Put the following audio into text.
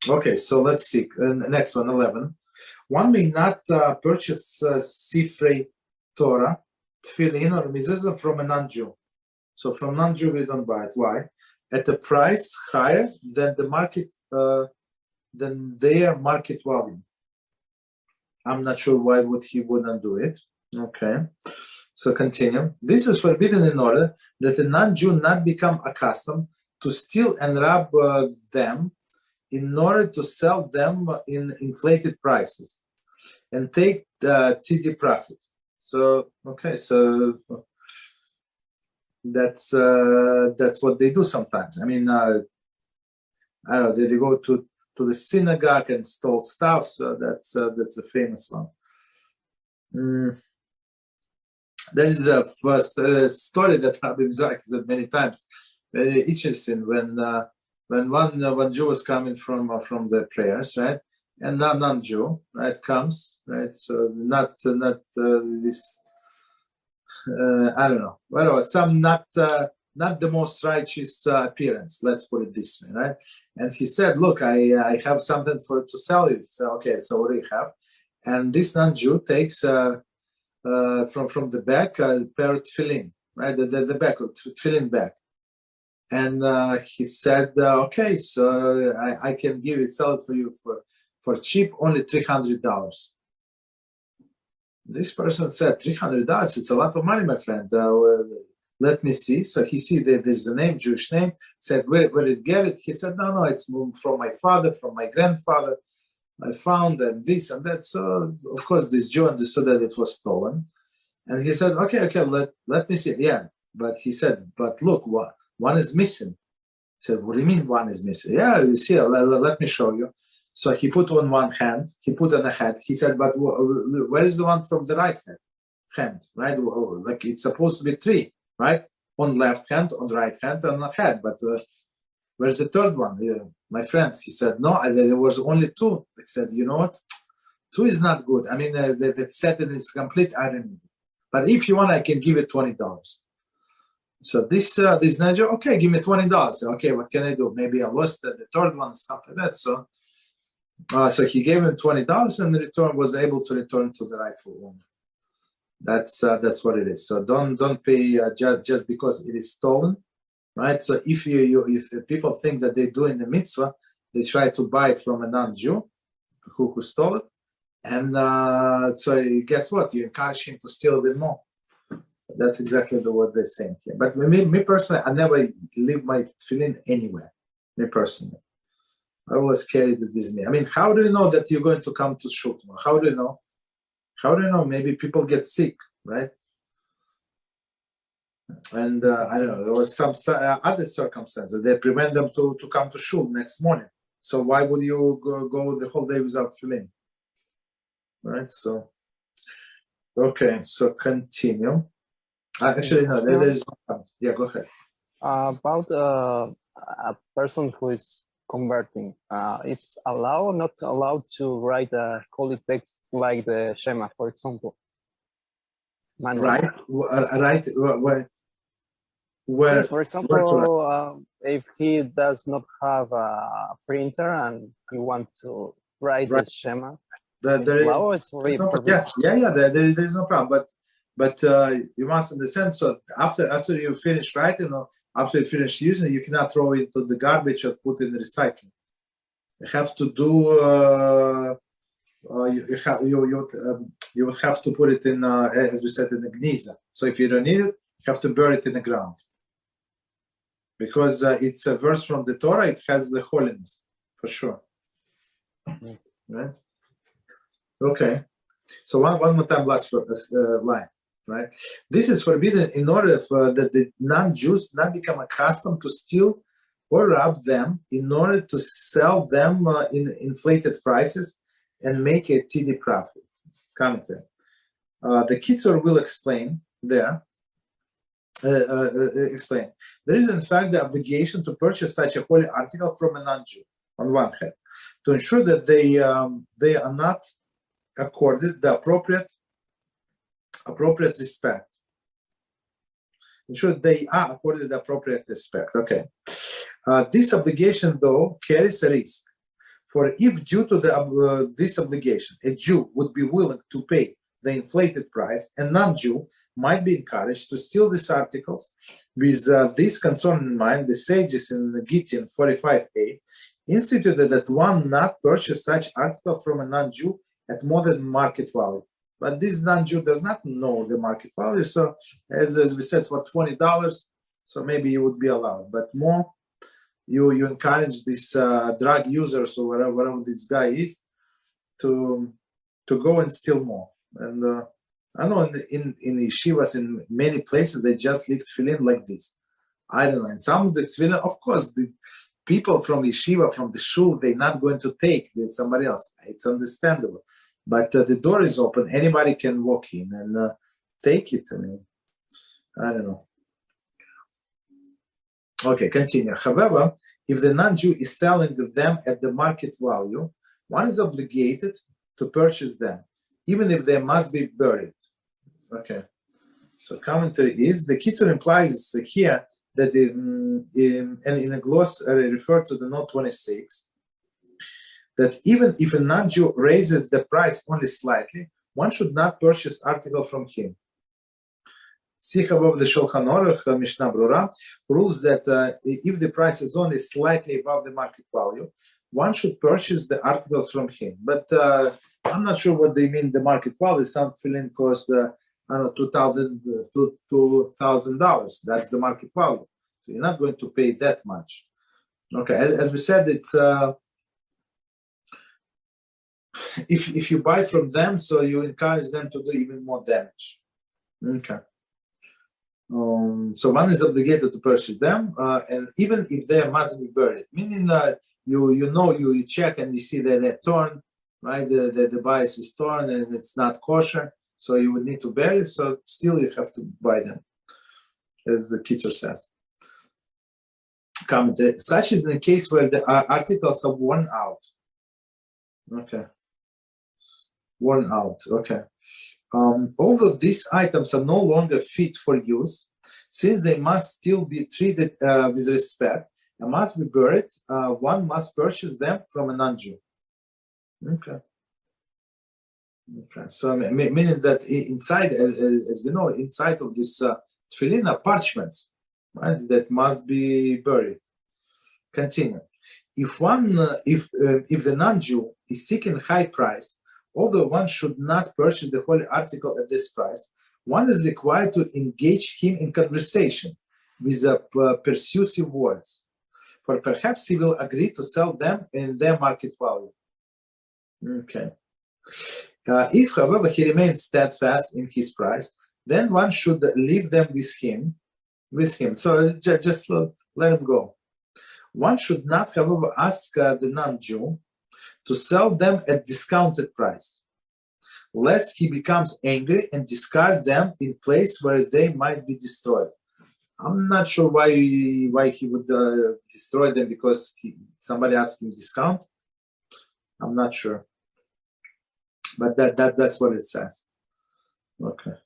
Okay, so let's see. Next one, 11. One may not purchase Sefer Torah, tefillin, or mezuzah from a non-Jew. So from non-Jew, we don't buy it. Why? At a price higher than the market, than their market value. I'm not sure why he wouldn't do it. Okay, so continue. This is forbidden in order that a non-Jew not become accustomed to steal and rob them in order to sell them in inflated prices and take the TD profit. So, okay, so that's what they do sometimes. I mean, I don't know, they go to the synagogue and stole stuff. So that's a famous one. There is a first story that Rabbi BeEzrat said many times. Very interesting when one Jew was coming from the prayers, right, and non-Jew, right, comes, right, so not this. I don't know, whatever, some not the most righteous appearance, let's put it this way, right? And he said, look, I have something to sell you. So, okay, so what do you have? And this non-Jew takes from the back a pair of tefillin, right, the back of tefillin bag. And he said, okay, so I can sell it for you for cheap, only $300. This person said, $300, it's a lot of money, my friend. Let me see. So he see that there's a name, Jewish name. Said, where did you get it? He said, no, it's from my father, from my grandfather. I found and this and that. So of course this Jew understood that it was stolen. And he said, okay, let me see. Yeah. But he said, but look, one is missing. He said, what do you mean one is missing? Yeah, you see, let me show you. So he put on one hand, he put on a head. He said, but where is the one from the right hand, right? Like it's supposed to be three, right? On left hand, on right hand, and on head. But where's the third one? My friends, he said, no, there was only two. I said, you know what? Two is not good. I mean, the set is complete. I don't need it. But if you want, I can give it $20. So this Niger, okay, give me $20. Okay, what can I do? Maybe I lost the third one and stuff like that. So he gave him $20, and the return was able to return to the rightful owner. That's what it is. So don't pay just because it is stolen, right? So if people think that they're doing the mitzvah, they try to buy it from a non-Jew who stole it, and so guess what? You encourage him to steal a bit more. That's exactly what they're saying here. But me personally, I never leave my tefillin anywhere. Me personally, I always carry it with me. I mean, how do you know that you're going to come to Shulchan? How do you know? How do you know? Maybe people get sick, right? And I don't know, there were some other circumstances that prevent them to come to shul next morning. So why would you go the whole day without tefillin? Right? So, okay, so continue. Actually, no, there is one. Yeah, go ahead. About a person who is converting, it's allowed or not allowed to write a holy text like the Shema, for example? Right. Yes, for example, if he does not have a printer and he wants to write the Shema, yes, there is no problem. But you must understand. So after you finish writing, or after you finish using it, you cannot throw it into the garbage or put it in the recycling. You have to do. You would have to put it in, as we said, in the gniza. So if you don't need it, you have to bury it in the ground. Because it's a verse from the Torah, it has the holiness, for sure. Right? Okay. So one more time, last line. Right? This is forbidden in order for that the non-Jews not become accustomed to steal or rob them in order to sell them in inflated prices and make a TD profit. Commentary. The Kitzur will explain there. Explain. There is in fact the obligation to purchase such a holy article from a non-Jew on one hand, to ensure that they are not accorded the appropriate respect. Ensure they are accorded the appropriate respect. Okay. This obligation, though, carries a risk. For if due to this obligation, a Jew would be willing to pay the inflated price, a non-Jew might be encouraged to steal these articles. With this concern in mind, the sages in Gittin 45a instituted that one not purchase such article from a non-Jew at more than market value. But this non-Jew does not know the market value, so as we said, for $20, so maybe you would be allowed. But more, you encourage these drug users or whatever this guy is to go and steal more. And I know in yeshivas, in many places, they just leave tefillin like this. I don't know. And some of the tefillin, of course, the people from yeshiva, from the shul, they're not going to take somebody else. It's understandable. But the door is open. Anybody can walk in and take it. I mean, I don't know. Okay, continue. However, if the non-Jew is selling them at the market value, one is obligated to purchase them, even if they must be buried. Okay. So commentary is, the Kitzur implies here that in a gloss referred to the note 26, that even if a non-Jew raises the price only slightly, one should not purchase article from him. Sikh above the Shulchan Aruch, Mishnah Brura, rules that if the price is only slightly above the market value, one should purchase the articles from him. But I'm not sure what they mean the market value. Some tefillin cost, I don't know, $2,000. That's the market value. So you're not going to pay that much. Okay, as we said, it's if you buy from them, so you encourage them to do even more damage. Okay. So one is obligated to purchase them, and even if they must be buried, meaning you check and you see that they're torn, right? The bias is torn and it's not kosher, so you would need to bury. So still you have to buy them, as the Kitzur says. Comment. Such is the case where the articles are worn out. Okay. Worn out. Okay. Although these items are no longer fit for use, since they must still be treated with respect and must be buried, one must purchase them from a non-Jew. Okay. Okay. So meaning that inside, as we know, inside of this tefillin are parchments, right? That must be buried. Continue. If the non-Jew is seeking high price, although one should not purchase the holy article at this price, one is required to engage him in conversation with persuasive words, for perhaps he will agree to sell them in their market value. Okay. If, however, he remains steadfast in his price, then one should leave them with him. So just let him go. One should not, however, ask the non-Jew to sell them at discounted price, lest he becomes angry and discards them in place where they might be destroyed. I'm not sure why he would destroy them, because somebody asked him discount. I'm not sure, but that's what it says. Okay.